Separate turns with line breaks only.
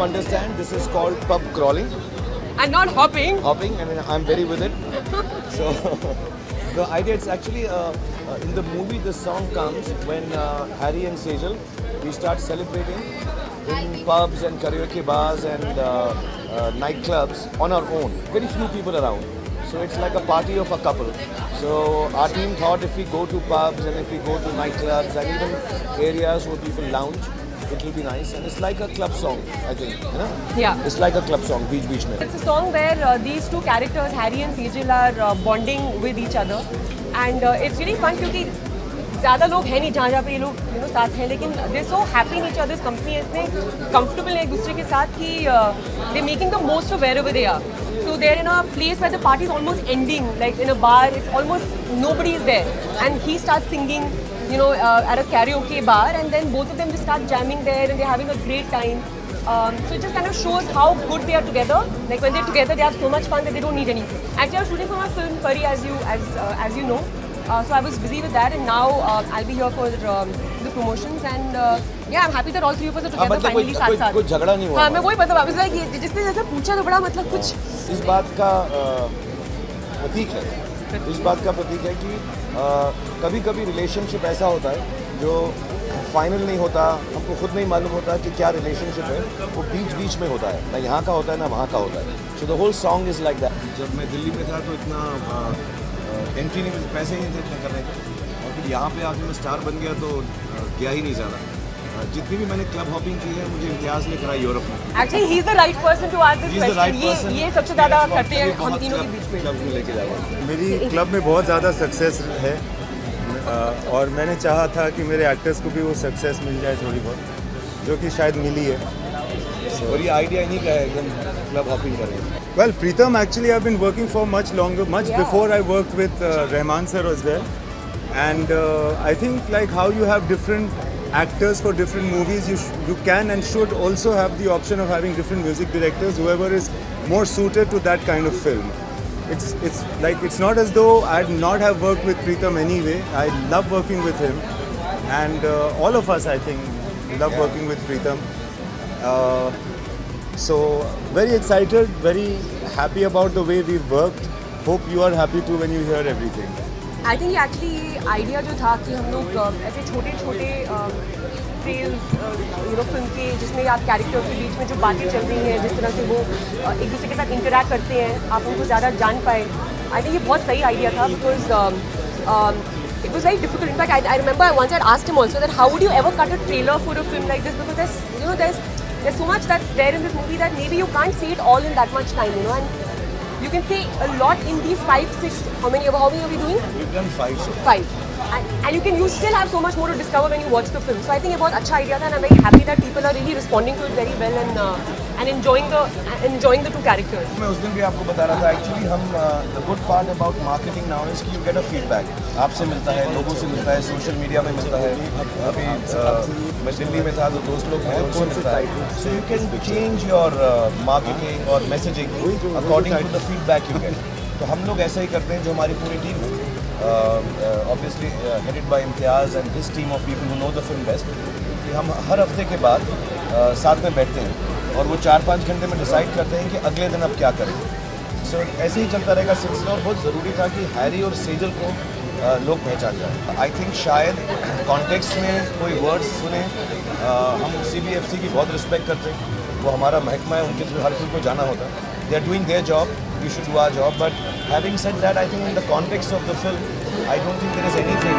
to understand this is called pub crawling.
And not hopping.
Hopping, and I'm very with it. So the idea is actually in the movie the song comes when Harry and Sejal, we start celebrating in pubs and karaoke bars and nightclubs on our own. Very few people around. So it's like a party of a couple. So our team thought if we go to pubs and if we go to nightclubs and even areas where people lounge, it will be nice. And it's like a club song, I think. You know?
Yeah.
It's like a club song, beach mein.
It's a song where these two characters, Harry and Sejal, are bonding with each other. And it's really fun क्योंकि ज़्यादा लोग हैं नहीं जहाँ पे ये लोग साथ हैं, लेकिन they're so happy in each other's company, इतने comfortable हैं एक दूसरे के साथ कि they're making the most of wherever they are. So they're in a place where the party is almost ending, like in a bar, it's almost nobody is there. And he starts singing, at a karaoke bar, and then both of them just start jamming there and they're having a great time. So it just kind of shows how good they are together. Like when they're together, they have so much fun that they don't need anything. Actually, I was shooting for my film Pari, as you know. So I was busy with that, and now I'll be here for the promotions, and yeah, I'm happy that all three of us are together finally साथ-साथ.
कोई झगड़ा नहीं हुआ.
हाँ, मैं वही बता रहा हूँ. कि जिसने जैसे पूछा तो बड़ा मतलब कुछ.
इस बात का प्रतीक है. इस बात का प्रतीक है कि कभी-कभी रिलेशनशिप ऐसा होता है जो फाइनल नहीं होता, हमको खुद नहीं मालूम होता कि क्या रिलेशनशिप है, वो बीच में होता है, ना यहाँ का होता है ना वहाँ का होता है. So the whole song is like that. जब मैं दिल्ली में था तो इतना एंट्री नहीं, पैसे ही नहीं थे इतने करने के, और फिर यहाँ पे आके मैं स्टार बन गया तो गया ही नहीं ज़्यादा. जितनी भी मैंने क्लब हॉपिंग की है, मुझे इम्तियाज़ ने कराई यूरोप में.
Actually, he is the right person to ask this question. ये सबसे ज़्यादा करते हैं हम तीनों के बीच में.
क्लब में लेके जाएगा.
मेरी क्लब में बहुत ज़्यादा सक्सेस है, और मैंने चाहा था कि मेरे एक्टर्स को भी वो सक्सेस मिल जाए थोड़ी बहुत, जो कि शायद मिली है.
और ये आइडिया इन्हीं का है एकदम क्लब हॉपिंग करें.
Well, Pritam, actually I've been working for much longer, before I worked with Rahman sir as well. And I think like how you have different actors for different movies, you can and should also have the option of having different music directors, whoever is more suited to that kind of film. It's like, it's not as though I'd not have worked with Pritam anyway. I love working with him, and all of us I think love working with Pritam. So very excited, very happy about the way we've worked. Hope you are happy too when you hear everything.
I think actually ये idea जो था कि हम लोग ऐसे छोटे trails film के जिसमें आप कैरेक्टर के बीच में जो बातें चल रही हैं, जिस तरह से वो एक दूसरे के साथ इंटरेक्ट करते हैं, आप उनको ज़्यादा जान पाए. आई थिंक ये बहुत सही आइडिया था, because it was very difficult. In fact, I remember once I asked him also that how would you ever cut a trailer for a film like this, because there's so much that's there in this movie that maybe you can't say it all in that much time, and you can say a lot in these 5, 6, how many are we doing?
We've done 5 so far.
5. And you still have so much more to discover when you watch the film. So I think ये बहुत अच्छा idea था, and I'm very happy that people are really responding to it very well and enjoying the two characters.
मैं उस दिन भी आपको बता रहा था, actually हम the good part about marketing now is कि you get a feedback. आपसे मिलता है, लोगों से मिलता है, social media में मिलता है. अभी मैं दिल्ली में था तो दोस्त लोग हैं, उनसे मिलता है. So you can change your marketing or messaging according to the feedback you get. तो हम लोग ऐसा ही करते हैं, जो हमारी पूरी टीम है. Obviously headed by Imtiaz and his team of people who know the film best, कि हम हर हफ्ते के बाद साथ में बैठते हैं और वो 4-5 घंटे में डिसाइड करते हैं कि अगले दिन अब क्या करें. सो ऐसे ही चलता रहेगा सिलसिला, और बहुत ज़रूरी था कि हैरी और सेजल को लोग पहचान जाए. आई थिंक शायद कॉन्टेक्स्ट में कोई वर्ड्स सुने. हम CBFC की बहुत रिस्पेक्ट करते हैं, वो हमारा महकमा है, उनके थ्रू हर फिल्म को जाना होता है. They are doing their job, we should do our job. But having said that, I think in the context of the film, I don't think there is anything